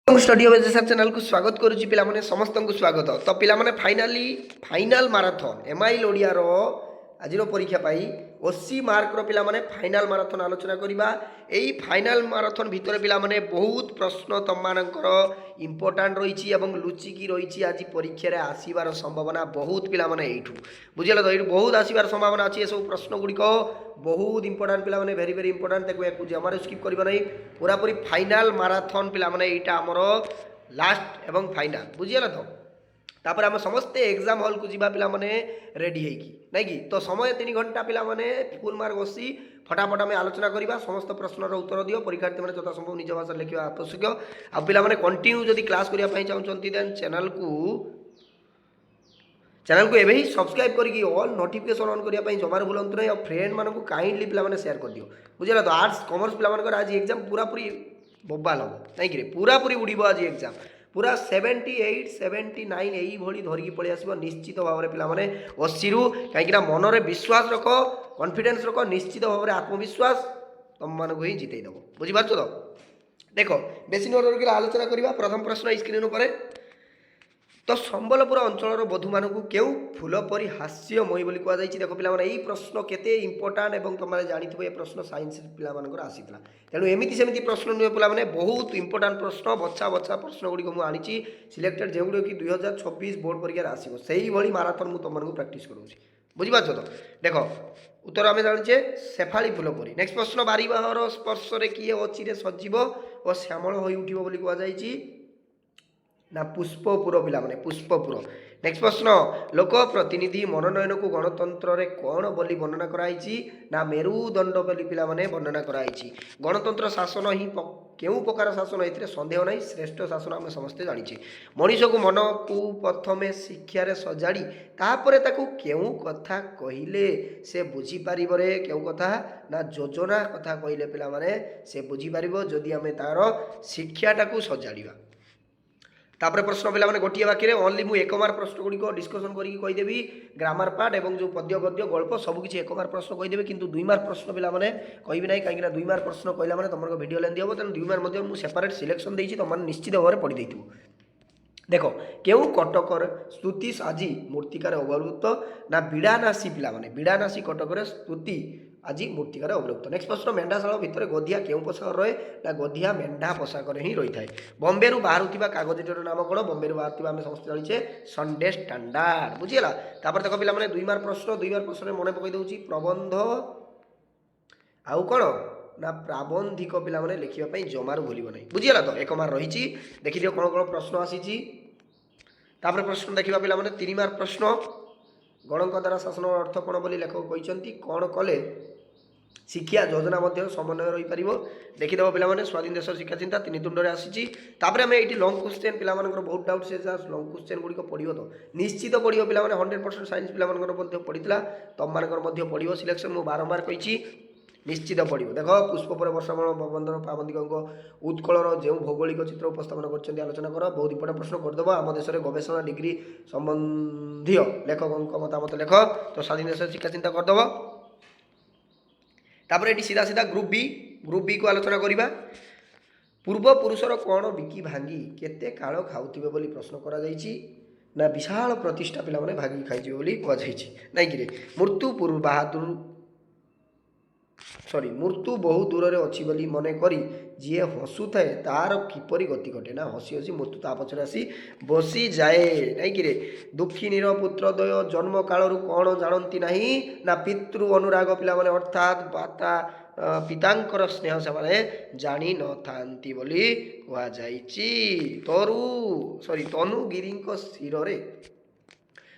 Study of education channel को स्वागत करुच्ची पिलाने समस्त को स्वागत। तो पिलाने फाइनाल माराथन एमआईएल ओडिया रो आज परीक्षा पाई 80 मार्क रो पिलाने फाइनाल माराथन आलोचना करबा। एई फाइनाल माराथन भितर पिलाने बहुत प्रश्न तुम मानकर इंपोर्टाट रही लुचिकी रही आज परीक्षा रे आसीबार संभावना बहुत पिलाने एठू बुझिल। तो ये बहुत आसीबार संभावना अच्छी सब प्रश्न गुड़िक बहुत इंपोर्टाट पिलाने भेरी भेरी इंपोर्टाट देखो जमार स्किप कर नहीं पूरा पूरी फाइनाल माराथन पिलाने यहाँ आमर लास्ट एवं फाइनाल बुझीगला। तो तापर आम समस्ते एग्जाम हल को जीवा पिला माने रेडी होगी नाई कि तो समय 3 घंटा पिला माने फुल मार्क बसी फटाफट आम आलोचना करवा समस्त प्रश्नर उत्तर दियो परीक्षार्थी मैंने यथा संभव निज भाषा लिखा आवश्यक आ पिला माने कंटिन्यू जदि क्लास करने चाहते देन चैनल को एवं ही सब्सक्राइब करके ऑल नोटिफिकेशन ऑन करने जमार भूलु नहीं और फ्रेंड मानक काइंडली पिला शेयर कर दियो बुझेगा। तो आर्ट्स कॉमर्स पिला आज एग्जाम पूरा पूरी बोबाल हम नहीं पूरा पूरी उड़ब आज एग्जाम पूरा 78 79 यही धरिकी पलि आस निश्चित भाव में पिलाने 80 रु कहीं मनरे विश्वास रख कॉन्फिडेंस रख निश्चित भाव में आत्मविश्वास तुम मानक ही जितेदेव बुझीपार। तो देख बेसी नोट आलोचना करवा प्रथम प्रश्न स्क्रीन पर। तो संबलपुर अंचल बधू मानक क्यों फूल परी हास्यमयी बोली कहुई देख पिला यही प्रश्न केते इंपोर्टाट और तुम जानी ये प्रश्न साइंस पिला आसीला तेणु एमती सेमती प्रश्न नुहे पिला बहुत इंपोर्टाट प्रश्न बछा बछा प्रश्न गुड़िक मुझे सिलेक्टेड जो गुड़ कि 2026 बोर्ड परीक्षा आसो से माराथन मुझे तुमको प्राक्ट करूँ बुझीपार। तो देख उत्तर आम जाचे शेफाली फूल परी। नेक्स्ट प्रश्न बारिबाहर स्पर्श किए अचिरे सजीव और श्यामल हो उठिब बोली कहुई ना पुष्पपुर पिला माने पुष्पपुर। नेक्स्ट प्रश्न लोक प्रतिनिधि मनोनयन को गणतंत्र रे कौन बोली वर्णना कराई ना मेरुदंड बोली पिला माने वर्णना कराई। गणतंत्र शासन ही केउ प्रकार शासन ए संदेह नहीं श्रेष्ठ शासन आम समस्ते जानी। मनीष को मन को प्रथम शिक्षार सजाड़ी तापरे ताकू केउ कथा कहले से बुझीपार केउ कथा ना योजना कथा कहले पिला माने से बुझीपार जदि आम तार शिक्षाटा को सजाड़ा। तापर प्रश्न पिला माने गोटे वाक्य ओनली मु एक मार्क प्रश्न गुड़िक डिस्कसन करके कहीदेवी ग्रामर पार्ट और जो पद्य गद्य गल्प सबकि एक मार्क प्रश्न कहीदेवी किंतु 2 मार्क प्रश्न पिला माने कहबी ना कहीं 2 मार्क प्रश्न कहला माने तुम वीडियो लेंदी हम तेनाली 2 मार्क मुझे सेपरेट सिलेक्शन देती तुम निश्चित भाव में पढ़ी देथिबो। देख केउ कटकर स्तुति साजी मूर्तिकार अवलुप्त ना बिड़ानासी पिला माने बिड़ानासी कटकर स्तुति आज मूर्तिकार अवलुप्त। नेक्स्ट प्रश्न मेढ़ाशाला भितर गधिया केउ पोशाक रहे ना गधिया मेढ़ा पोशाक ही रही है। बम्बे बाहर कागजटीर नाम कौन बम्बे बाहर आम समस्त जाने संडे स्टैंडर्ड बुझीगला। तापर देख पिला 2 मार्क प्रश्न मन पकई दूसरी प्रबंध आउ कौन ना प्राबंधिक पिला माने लिखापी जमार भूल ना बुझीगला। तो 1 मार्क रही देखी दियो कौन कौन प्रश्न आसी। प्रश्न देखा पिला 3 मार्क प्रश्न गणक द्वारा शासन अर्थ कौन बोली लेखक कहते कौन कले शिक्षा योजना समन्वय रही पार देखीदेव पे स्वाधीन देश शिक्षा चिंता 3 तुंड में आसी। आम ये लंग क्वेश्चन पिला बहुत डाउट से लंग क्वेश्चन गुड़िक पढ़ो तो निश्चित पढ़ो पिला 100% साइंस पिला पढ़ी तुम मानक पढ़ो सिलेक्शन मुझे बारंबार कही निश्चित पढ़ो। देख पुष्पपुर वर्षामल बंदर प्राबंधिक उत्कलर जो भौगोलिक चित्र उपस्थापन कर आलोचना कर बहुत इंपोर्टेंट प्रश्न करदेव आम देश में गवेषणा डिग्री संबंधी लेखकों मतामत लेख तो स्वाधीन देश शिक्षा चिंता करदेव। तापर ये सीधा सीधा ग्रुप बी को आलोचना करवा। पूर्व पुरुषर कौन बिकी भांगी केते काल खाऊे बोली प्रश्न करा ना विशाल प्रतिष्ठा पिला माने भांगी खाई बोली कहुई नाई कि मृत्यु बहु दूर में अच्छी बोली मन करी जी हसु थाए तार किपरि गति घटे ना हसी हसी मृत्यु ता पचर आसी बसी जाए नाई कि दुखिनीर पुत्रद्वय जन्म कालू कौन जानती नहीं ना पितृ अनुराग पिला माने अर्थात बाता पितांकर स्नेह से जानी न थांती बोली कहुई। तनुगिरी शिरे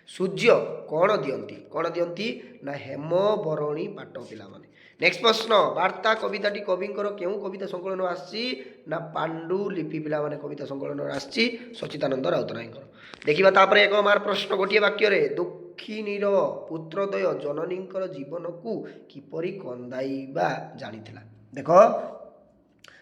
सूर्य कौन दियंती ना हेम बरणी पाट पिला माने। नेक्स्ट प्रश्न वार्ता कविताटी कविंकर केउ कविता संकलन आसी ना पांडुलिपि पिला माने कविता संकलन आसी सचिदानंद राउतरायकर। देखिबा तापर 1 मार्क प्रश्न गोटे वाक्य रे दुखिनीर पुत्रद्वय जननींकर जीवन को किपरि कंदाइबा जानिथिला। देख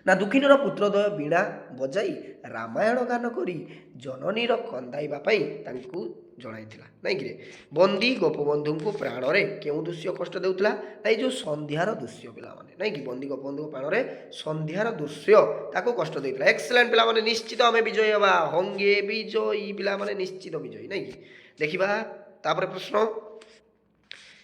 ନା ଦୁଃଖିନୀର ପୁତ୍ରଦ୍ୱୟ ବୀଣା ବଜାଇ ରାମାୟଣ ଗାନ କରି ଜନନୀର କନ୍ଦାଇବା ପାଇଁ ତାଙ୍କୁ ଜଣାଇଥିଲା ନାଇଁକିରେ। ବନ୍ଦୀ ଗୋପବନ୍ଧୁଙ୍କୁ ପ୍ରାଣରେ କେଉଁ ଦୃଶ୍ୟ କଷ୍ଟ ଦେଉଥିଲା? ନା ଏଇ ଯେଉଁ ସନ୍ଧ୍ୟାର ଦୃଶ୍ୟ ପିଲାମାନେ ନାଇଁକି, ବନ୍ଦୀ ଗୋପବନ୍ଧୁଙ୍କ ପ୍ରାଣରେ ସନ୍ଧ୍ୟାର ଦୃଶ୍ୟ ତାକୁ କଷ୍ଟ ଦେଇଥିଲା। ଏକ୍ସେଲେଣ୍ଟ ପିଲାମାନେ, ନିଶ୍ଚିତ ଆମେ ବିଜୟୀ ହେବା। ହଙ୍ଗେ ବିଜୟୀ ପିଲାମାନେ, ନିଶ୍ଚିତ ବିଜୟୀ ନାଇଁକି। ଦେଖିବା ତାପରେ ପ୍ରଶ୍ନ,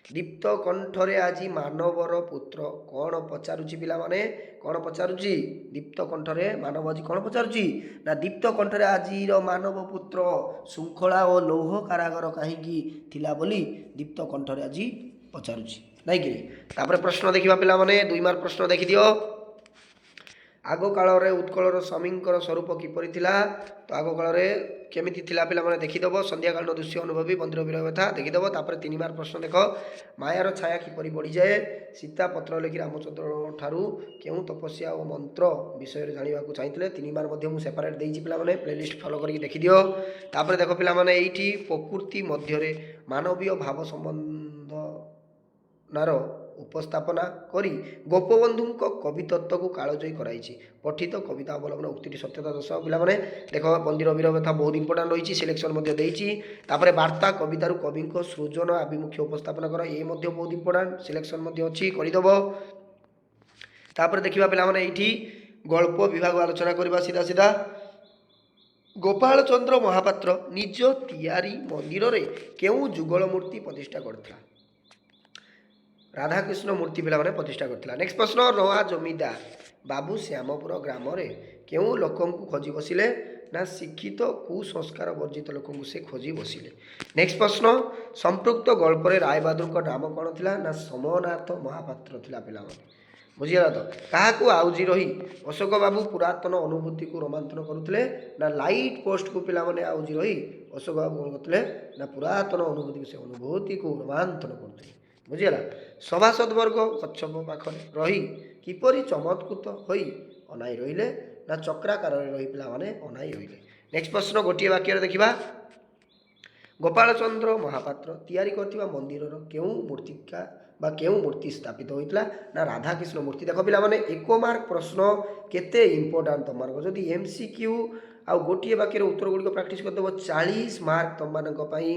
ଦୀପ୍ତ କଣ୍ଠରେ ଆଜି ମାନବର ପୁତ୍ର କ'ଣ ପଚାରୁଛି ପିଲାମାନେ? କ'ଣ ପଚାରୁଛି? ଦୀପ୍ତ କଣ୍ଠରେ ମାନବ ଆଜି କ'ଣ ପଚାରୁଛି? ନା ଦୀପ୍ତ କଣ୍ଠରେ ଆଜିର ମାନବ ପୁତ୍ର ଶୃଙ୍ଖଳା ଓ ଲୌହ କାରାଗାର କାହିଁକି ଥିଲା ବୋଲି ଦୀପ୍ତ କଣ୍ଠରେ ଆଜି ପଚାରୁଛି ନାଇଁକି। ତାପରେ ପ୍ରଶ୍ନ ଦେଖିବା ପିଲାମାନେ, 2 ମାର୍କ ପ୍ରଶ୍ନ ଦେଖିଦିଅ। ଆଗ କାଳରେ ଉତ୍କଳର ସ୍ୱାମୀଙ୍କର ସ୍ୱରୂପ କିପରି ଥିଲା? ତ ଆଗ କାଳରେ କେମିତି ଥିଲା ପିଲାମାନେ ଦେଖିଦେବ। ସନ୍ଧ୍ୟାକାଳୀନ ଦୃଶ୍ୟ ଅନୁଭବୀ ବନ୍ଦୀର ବିରହ କଥା ଦେଖିଦେବ। ତାପରେ 3 ମାର୍କ ପ୍ରଶ୍ନ ଦେଖ, ମାୟାର ଛାୟା କିପରି ବଢ଼ିଯାଏ? ସୀତା ପତ୍ର ଲେଖି ରାମଚନ୍ଦ୍ରଙ୍କ ଠାରୁ କେଉଁ ତପସ୍ୟା ଓ ମନ୍ତ୍ର ବିଷୟରେ ଜାଣିବାକୁ ଚାହିଁଥିଲେ? 3 ମାର୍କ ମଧ୍ୟ ମୁଁ ସେପାରେଟ୍ ଦେଇଛି ପିଲାମାନେ, ପ୍ଲେଲିଷ୍ଟ ଫଲୋ କରିକି ଦେଖିଦିଅ। ତାପରେ ଦେଖ ପିଲାମାନେ, ଏଇଠି ପ୍ରକୃତି ମଧ୍ୟରେ ମାନବୀୟ ଭାବ ସମ୍ବନ୍ଧନାର ଉପସ୍ଥାପନା କରି ଗୋପବନ୍ଧୁଙ୍କ କବିତତ୍ତ୍ୱକୁ କାଳଜୟୀ କରାଇଛି। ପଠିତ କବିତା ଅବଲମ୍ବନ ଉକ୍ତିଟି ସତ୍ୟତା ଦର୍ଶାଅ। ପିଲାମାନେ ଦେଖ, ବନ୍ଦୀର ବିରହ କଥା ବହୁତ ଇମ୍ପୋର୍ଟାଣ୍ଟ ରହିଛି, ସିଲେକ୍ସନ୍ ମଧ୍ୟ ଦେଇଛି। ତାପରେ ବାର୍ତ୍ତା କବିତାରୁ କବିଙ୍କ ସୃଜନ ଆଭିମୁଖ୍ୟ ଉପସ୍ଥାପନ କର, ଏ ମଧ୍ୟ ବହୁତ ଇମ୍ପୋର୍ଟାଣ୍ଟ, ସିଲେକ୍ସନ୍ ମଧ୍ୟ ଅଛି, କରିଦେବ। ତାପରେ ଦେଖିବା ପିଲାମାନେ, ଏଇଠି ଗଳ୍ପ ବିଭାଗ ଆଲୋଚନା କରିବା ସିଧା ସିଧା। ଗୋପାଳ ଚନ୍ଦ୍ର ମହାପାତ୍ର ନିଜ ତିଆରି ମନ୍ଦିରରେ କେଉଁ ଯୁଗଳ ମୂର୍ତ୍ତି ପ୍ରତିଷ୍ଠା କରିଥିଲା? ରାଧାକୃଷ୍ଣ ମୂର୍ତ୍ତି ପିଲାମାନେ ପ୍ରତିଷ୍ଠା କରିଥିଲା। ନେକ୍ସଟ ପ୍ରଶ୍ନ, ନୂଆ ଜମିଦାର ବାବୁ ଶ୍ୟାମପୁର ଗ୍ରାମରେ କେଉଁ ଲୋକଙ୍କୁ ଖୋଜି ବସିଲେ? ନା ଶିକ୍ଷିତ କୁସଂସ୍କାର ବର୍ଜିତ ଲୋକଙ୍କୁ ସେ ଖୋଜି ବସିଲେ। ନେକ୍ସଟ ପ୍ରଶ୍ନ, ସମ୍ପୃକ୍ତ ଗଳ୍ପରେ ରାୟବାହାଦୁରଙ୍କ ନାମ କ'ଣ ଥିଲା? ନା ସୋମନାଥ ମହାପାତ୍ର ଥିଲା ପିଲାମାନେ। ବୁଝିଗଲା ତ। କାହାକୁ ଆଉଜି ରହି ଅଶୋକ ବାବୁ ପୁରାତନ ଅନୁଭୂତିକୁ ରୋମାଞ୍ଚନ କରୁଥିଲେ? ନା ଲାଇଟ୍ ପୋଷ୍ଟକୁ ପିଲାମାନେ ଆଉଜି ରହି ଅଶୋକ ବାବୁ କ'ଣ କରୁଥିଲେ? ନା ପୁରାତନ ଅନୁଭୂତିକୁ, ସେ ଅନୁଭୂତିକୁ ରୋମାଞ୍ଚନ କରୁଥିଲେ। ବୁଝିଗଲା। ସଭାସଦ ବର୍ଗ କଚ୍ଛପ ପାଖରେ ରହି କିପରି ଚମତ୍କୃତ ହୋଇ ଅନାଇ ରହିଲେ? ନା ଚକ୍ରାକାରରେ ରହି ପିଲାମାନେ ଅନାଇ ରହିଲେ। ନେକ୍ସଟ ପ୍ରଶ୍ନ, ଗୋଟିଏ ବାକ୍ୟରେ ଦେଖିବା। ଗୋପାଳଚନ୍ଦ୍ର ମହାପାତ୍ର ତିଆରି କରିଥିବା ମନ୍ଦିରର କେଉଁ ମୂର୍ତ୍ତିକା ବା କେଉଁ ମୂର୍ତ୍ତି ସ୍ଥାପିତ ହୋଇଥିଲା? ନା ରାଧାକୃଷ୍ଣ ମୂର୍ତ୍ତି। ଦେଖ ପିଲାମାନେ, 1 ମାର୍କ ପ୍ରଶ୍ନ କେତେ ଇମ୍ପୋର୍ଟାଣ୍ଟ ତମମାନଙ୍କ, ଯଦି MCQ ଆଉ ଗୋଟିଏ ବାକ୍ୟରେ ଉତ୍ତର ଗୁଡ଼ିକ ପ୍ରାକ୍ଟିସ୍ କରିଦେବ 40 ମାର୍କ ତମମାନଙ୍କ ପାଇଁ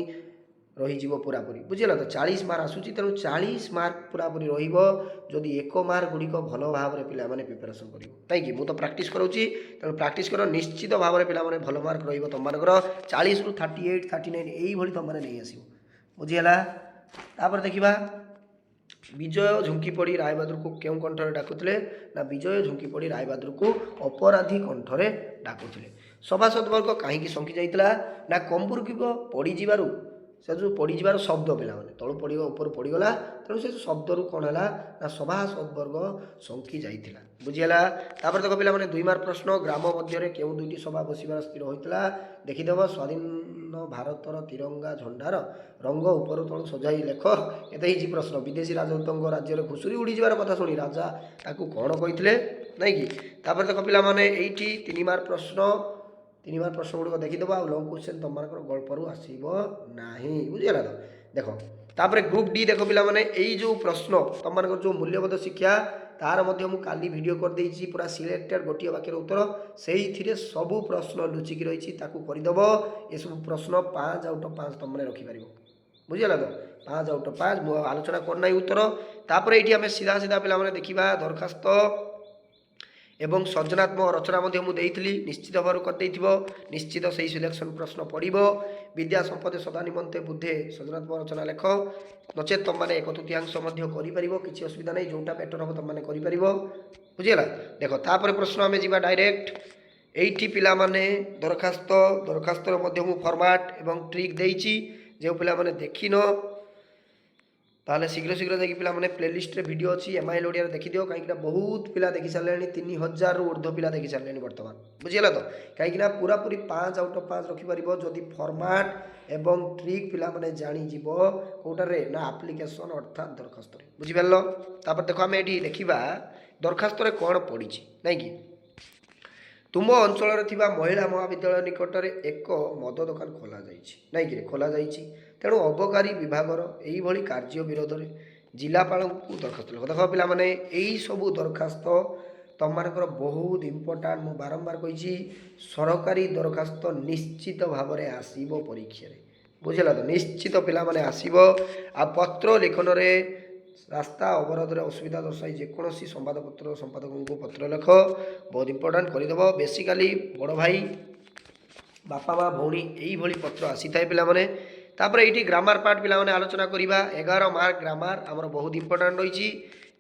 ରହିଯିବ ପୁରାପୁରି। ବୁଝିଲା ତ, 40 ମାର୍କ ଆସୁଛି, ତେଣୁ 40 ମାର୍କ ପୁରାପୁରି ରହିବ ଯଦି 1 ମାର୍କ ଗୁଡ଼ିକ ଭଲ ଭାବରେ ପିଲାମାନେ ପ୍ରିପାରେସନ୍ କରିବ। କାହିଁକି, ମୁଁ ତ ପ୍ରାକ୍ଟିସ୍ କରାଉଛି, ତେଣୁ ପ୍ରାକ୍ଟିସ୍ କର, ନିଶ୍ଚିତ ଭାବରେ ପିଲାମାନେ ଭଲ ମାର୍କ ରହିବ ତମମାନଙ୍କର। 40ରୁ 38, 39 ଏଇଭଳି ତମମାନେ ନେଇ ଆସିବ। ବୁଝିହେଲା। ତାପରେ ଦେଖିବା, ବିଜୟ ଝୁଙ୍କି ପଡ଼ି ରାୟବାହାଦୁରକୁ କେଉଁ କଣ୍ଠରେ ଡାକୁଥିଲେ? ନା ବିଜୟ ଝୁଙ୍କି ପଡ଼ି ରାୟବାହାଦୁରକୁ ଅପରାଧୀ କଣ୍ଠରେ ଡାକୁଥିଲେ। ସଭାସଦ ବର୍ଗ କାହିଁକି ଶଙ୍କି ଯାଇଥିଲା? ନା କମ୍ବୁର୍ଗିବ ପଡ଼ିଯିବାରୁ, ସେ ଯେଉଁ ପଡ଼ିଯିବାର ଶବ୍ଦ ପିଲାମାନେ, ତଳୁ ପଡ଼ିବ ଉପରୁ ପଡ଼ିଗଲା, ତେଣୁ ସେ ଶବ୍ଦରୁ କ'ଣ ହେଲା? ନା ସଭାସଦ ବର୍ଗ ଶଙ୍କି ଯାଇଥିଲା। ବୁଝିହେଲା। ତାପରେ ଦେଖ ପିଲାମାନେ, 2 ମାର୍କ ପ୍ରଶ୍ନ, ଗ୍ରାମ ମଧ୍ୟରେ କେଉଁ 2ଟି ସଭା ବସିବାର ସ୍ଥିର ହୋଇଥିଲା? ଦେଖିଦେବ। ସ୍ୱାଧୀନ ଭାରତର ତିରଙ୍ଗା ଝଣ୍ଡାର ରଙ୍ଗ ଉପରୁ ତଳୁ ସଜାଇ ଲେଖ। ଏତେ ହେଇଛି ପ୍ରଶ୍ନ। ବିଦେଶୀ ରାଜଦୂତଙ୍କ ରାଜ୍ୟରେ ଘୁଷୁରି ଉଡ଼ିଯିବାର କଥା ଶୁଣି ରାଜା ତାକୁ କ'ଣ କହିଥିଲେ? ନାଇଁକି। ତାପରେ ଦେଖ ପିଲାମାନେ, ଏଇଠି 3 ମାର୍କ ପ୍ରଶ୍ନ, 3 ମାର୍କ ପ୍ରଶ୍ନ ଗୁଡ଼ିକ ଦେଖିଦେବ। ଆଉ ଲଙ୍ଗ କ୍ୱେଶ୍ଚନ୍ ତମମାନଙ୍କର ଗଳ୍ପରୁ ଆସିବ ନାହିଁ। ବୁଝିଗଲା ତ। ଦେଖ ତାପରେ ଗ୍ରୁପ୍ ଡି ଦେଖ ପିଲାମାନେ, ଏଇ ଯେଉଁ ପ୍ରଶ୍ନ ତମମାନଙ୍କର ଯେଉଁ ମୂଲ୍ୟବୋଧ ଶିକ୍ଷା, ତାର ମଧ୍ୟ ମୁଁ କାଲି ଭିଡ଼ିଓ କରିଦେଇଛି, ପୁରା ସିଲେକ୍ଟେଡ଼ ଗୋଟିଏ ବାକ୍ୟର ଉତ୍ତର, ସେଇଥିରେ ସବୁ ପ୍ରଶ୍ନ ଲୁଚିକି ରହିଛି, ତାକୁ କରିଦେବ। ଏସବୁ ପ୍ରଶ୍ନ 5 ଆଉଟ୍ ଅଫ୍ 5 ତମମାନେ ରଖିପାରିବ। ବୁଝିଗଲା ତ, 5 ଆଉଟ୍ ଅଫ୍ 5 ମୁଁ ଆଲୋଚନା କରିନାହିଁ ଉତ୍ତର। ତାପରେ ଏଇଠି ଆମେ ସିଧା ସିଧା ପିଲାମାନେ ଦେଖିବା, ଦରଖାସ୍ତ ଏବଂ ସର୍ଜନାତ୍ମକ ରଚନା ମଧ୍ୟ ମୁଁ ଦେଇଥିଲି, ନିଶ୍ଚିତ ଭାବରେ କରିଦେଇଥିବ, ନିଶ୍ଚିତ ସେହି ସିଲେକ୍ସନ୍ ପ୍ରଶ୍ନ ପଡ଼ିବ। ବିଦ୍ୟା ସମ୍ପଦେ ସଦା ନିମନ୍ତେ ବୁଦ୍ଧେ ସର୍ଜନାତ୍ମକ ରଚନା ଲେଖ, ନଚେତ୍ ତମମାନେ 1/3 ମଧ୍ୟ କରିପାରିବ, କିଛି ଅସୁବିଧା ନାହିଁ, ଯେଉଁଟା ବେଟର୍ ହେବ ତମମାନେ କରିପାରିବ। ବୁଝିଗଲା। ଦେଖ ତାପରେ ପ୍ରଶ୍ନ ଆମେ ଯିବା ଡାଇରେକ୍ଟ। এইটি পিলামানে দরখাস্তর মধ্যে মু ফরম্যাট এবং ট্রিক দেইছি, যে পিলামানে দেখিন তাহলে শীঘ্র শীঘ্র দেখি পিলামানে প্লেলিস্টরে ভিডিও ଅଛି এমআইএল ଓଡ଼ିଆରେ ଦେଖିଦିଅ, କାହିଁକିନା ବହୁତ ପିଲା ଦେଖି ସାରିଲେଣି, 3000ରୁ ଉର୍ଦ୍ଧ୍ୱ ପିଲା ଦେଖି ସାରିଲେଣି ବର୍ତ୍ତମାନ। ବୁଝିଗଲା ତ, କାହିଁକିନା ପୁରାପୁରି 5 ଆଉଟ୍ ଅଫ୍ 5 ରଖିପାରିବ ଯଦି ଫର୍ମାଟ୍ ଏବଂ ଟ୍ରିକ୍ ପିଲାମାନେ ଜାଣିଯିବ କେଉଁଟାରେ, ନା ଆପ୍ଲିକେସନ୍ ଅର୍ଥାତ୍ ଦରଖାସ୍ତରେ। ବୁଝିପାରିଲ। ତାପରେ ଦେଖ ଆମେ ଏଠି ଦେଖିବା ଦରଖାସ୍ତରେ କ'ଣ ପଡ଼ିଛି, ନାଇଁକି। ତୁମ ଅଞ୍ଚଳରେ ଥିବା ମହିଳା ମହାବିଦ୍ୟାଳୟ ନିକଟରେ ଏକ ମଦ ଦୋକାନ ଖୋଲାଯାଇଛି, ନାଇଁକି ଖୋଲାଯାଇଛି, ତେଣୁ ଅବକାରୀ ବିଭାଗର ଏଇଭଳି କାର୍ଯ୍ୟ ବିରୋଧରେ ଜିଲ୍ଲାପାଳଙ୍କୁ ଦରଖାସ୍ତ ଲେଖ। ଦେଖ ପିଲାମାନେ, ଏଇ ସବୁ ଦରଖାସ୍ତ तुमମାନଙ୍କର बहुत इम्पोर्टाट मु बारंबार कही सरकारी दरखास्त निश्चित भाव में आसब परीक्षा बुझल तो निश्चित पिला माने आसब आ पत्र लिखन रे रास्ता अवरोध रे असुविधा दर्शाई जेकोसी संवादपत्र संपादक को पत्र लेख बहुत इम्पोर्टाट करदेव बेसिकाली बड़ भाई बापा माँ भौणी यही पत्र आसी थाए पिला माने तापर ये ग्रामार पार्ट पिला माने आलोचना करवा 11 मार्क ग्रामार आमर बहुत इम्पोर्टाट रही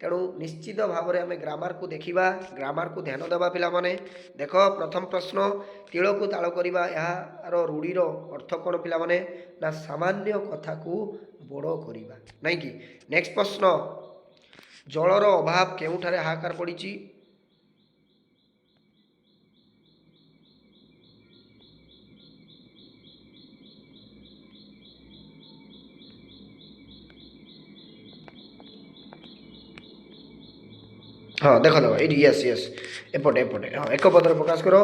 तेणु निश्चित भाव में आम ग्रामार को देखा ग्रामार को ध्यान देवा पिला माने देख प्रथम प्रश्न तिल को ताल करवा यार रूढ़ीर अर्थ कौन पिला माने ना सामान्य कथा को बड़ करवा नहीं कि नेक्स्ट प्रश्न जलर अभाव केउठारे हाहाकार पड़ी हाँ देख देव ये यस यस एपटे एपटे हाँ एक पदर प्रकाश कर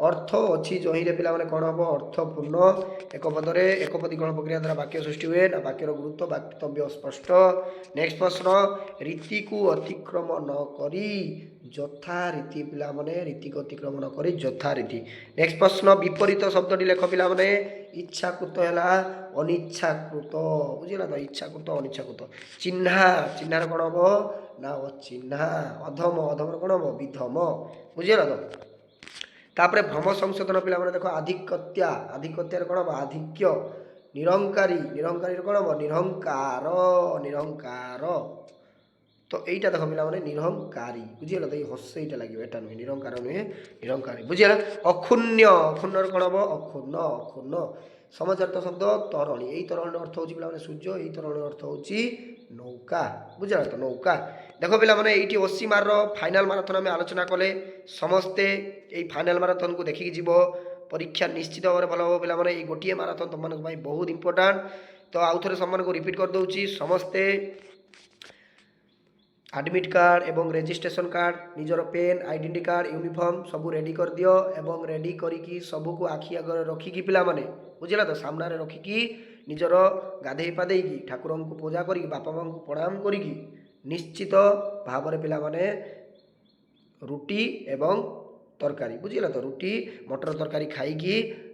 अर्थ अच्छी जही पिला माने कौन हम अर्थपूर्ण एक पदरे एक पदीकरण प्रक्रिया द्वारा वाक्य सृष्टि हुए ना वाक्यर गुरुत्व वक्तव्य स्पष्ट नेक्स्ट प्रश्न रीति को अतिक्रम न करी यथारीति पिला माने रीति को अतिक्रम न करी यथारीति नेक्स्ट प्रश्न विपरीत शब्द लेख पिला माने इच्छाकृत है अनिच्छाकृत बुझला तो इच्छाकृत अनिच्छाकृत चिन्हा चिन्हार कौन हम ना अचिन्हा अधम अधम कौन हम विधम बुझेगा तो तापर भ्रम संशोधन पिला माने देखो आधिक्यता आधिक्यतार कौन हम आधिक्य निरंकारी निरंकारी कौन हम निरंकार निरंकार तो यहीटा देख पिला माने निरंकारी बुझीगला तो ये हस यहाँ लगे एटा नुहे निरंकार नुहे निरंकारी बुझीगला अक्षुण्य अक्षुण्य कौन हम अक्षुण्ण अक्षुण्ण समाचारित शब्द तरणी यही तरणी अर्थ होची पिला माने सूर्य यही तरणी अर्थ होची नौका बुझा तो नौका देख पिला माने ये 80 मार्र फाइनाल माराथन आम आलोचना कले समस्ते ये फाइनाल माराथन को देखिकी जीव परीक्षा निश्चित भाव में भल हम पिला माने गोटे माराथन तुम मानक बहुत इम्पोर्टाट तो आउ थे सम्मान को रिपीट कर दूची समस्ते एडमिट कार्ड एवं रजिस्ट्रेशन कार्ड निजर पेन आइडेंटिटी कार्ड यूनिफॉर्म सबू रेडी कर दियो एवं रेडी करिकी सबू को आखि आगे रखिकी पिला माने बुझला तो सामने रखिकी निजर गाधे पाधे ठाकुर को पूजा करी बापा माँ को प्रणाम करी निश्चित भाव में पिला माने रुटी एवं तरकारी बुझला तो रुटी मटर तरकारी खाई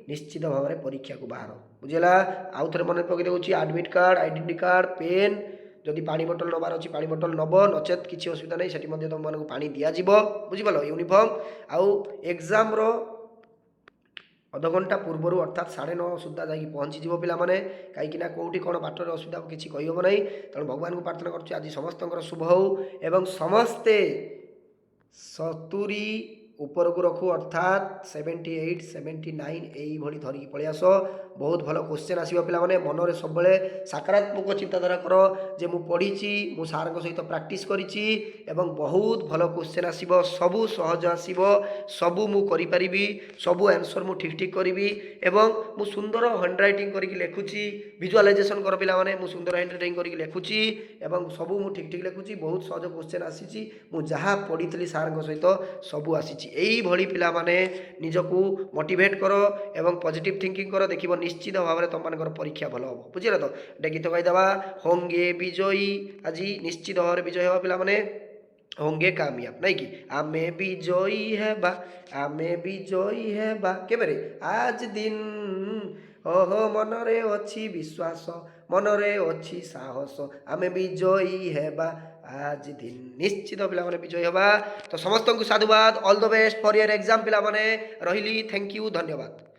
निश्चित भाव में परीक्षा को बाहर बुझला आउ थे मन पकई दूसरी admit card identity card pen जदि पानी बोतल नबार अच्छी पानी बोतल नब नचेत किसी असुविधा नहीं सेठी तुम मानक पानी दिज्व बुझिपाल यूनिफॉर्म आउ एग्जाम रो अध घंटा पूर्वर अर्थात 9:30 सुधा जा पहुँचीज पिला माने कहीं कौटी कौन बाटर असुविधा किसी कहीहब ना तेणु भगवान को प्रार्थना करुँ आज समस्त शुभ हो एवं समस्ते 70 ऊपर को रखू अर्थात 78 79 यही धरिकी पलि आस बहुत भल क्वेश्चन आसो पिला माने मन में सब सकारात्मक चिंताधारा कर जे मु पढ़ी मु सार सहित प्रैक्टिस करिछि एवं बहुत भल क्वेश्चन आसो सबू सहज आसो सबू मु करि सबू आंसर मु ठीक ठीक करी एवं मु सुंदर हैंड राइटिंग करके लिखुची विजुअलाइजेशन कर पिला माने मु सुंदर हैंड राइटिंग करके लिखुची एवं सबू मु ठीक ठीक लिखुची बहुत सहज क्वेश्चन आसी मु जहाँ पढ़ी सार सहित सबू आसी यही भली पिला माने निजकू मोटिवेट कर एवं पॉजिटिव थिंकिंग कर देख निश्चित भाव में तुम मान परीक्षा भल हम बुझे तो गीत गीत गाईदेवा होंगे विजयी आज निश्चित भाव में विजय हवा पिला माने होंगे कामयाब नहीं कि आमे विजयी हेबा आमे विजयी हेबा केबरे आज दिन ओहो मनरे अच्छी विश्वास मनरे अच्छी साहस आमे विजयी हेबा आज दिन निश्चित पिला माने विजयी हवा तो समस्त को साधुवाद all the best for your exam पिला माने रहिली थैंक यू धन्यवाद।